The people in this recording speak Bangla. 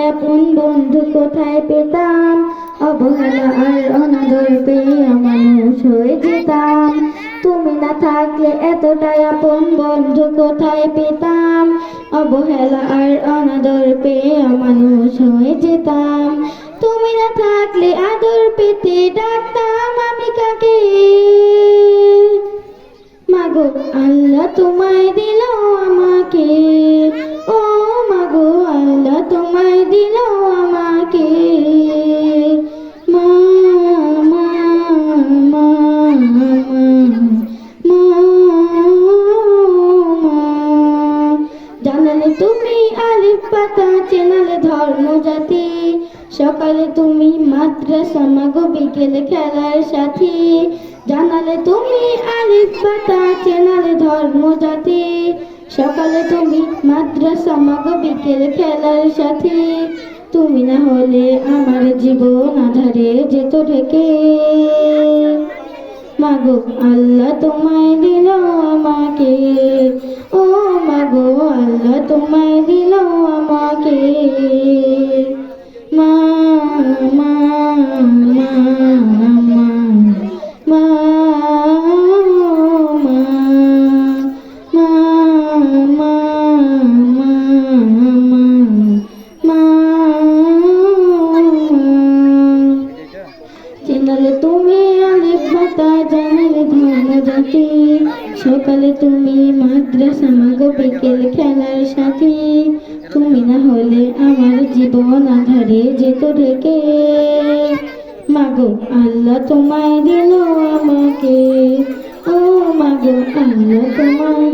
আপন বন্ধু কোথায় পেতাম, অবহেলা আর অনাদর পেয়ে মানুষ হয়ে যেতাম। তুমি না থাকলে এতটাই আপন বন্ধু কোথায় পেতাম, অবহেলা আর অনাদর পেয়ে মানুষ হয়ে যেতাম। তুমি না থাকলে আদর পেতে ডাকতাম আমি কাকে, মাগো আল্লাহ তোমায় দিল আমাকে, ও মাগো আল্লাহ তোমায় দিল আমাকে। মা মা মা মা মা, জানালে তুমি আলিফ পাতা, চেনালে ধর্ম জাতি, সকালে তুমি মাদ্রাসা, মাগো বিকেলে খেলার সাথী। জানালে তুমি আলিফ পাতা, চেনালে ধর্ম জাতি, সকালে তুমি মাদ্রাসা, মাগো বিকেলে খেলার সাথী। তুমি না হলে আমার জীবন আধারে যেত ঢেকে, মাগো আল্লাহ তোমায় দিল আমাকে, ও মাগো আল্লাহ তোমায় দিল আমাকে। মা মা মা মা মা মা মা মা মা। চেনালে তুমি আলিফ পাতা, জানালে ধর্ম জাতি, সকালে তুমি মাদ্রাসা, মাগো বিকেল খেলার সাথী। তুমি না হলে আমার জীবন আধারে যেত ঢেকে, মাগো আল্লাহ তোমায় দিল আমাকে, ও মাগো আল্লাহ তোমায়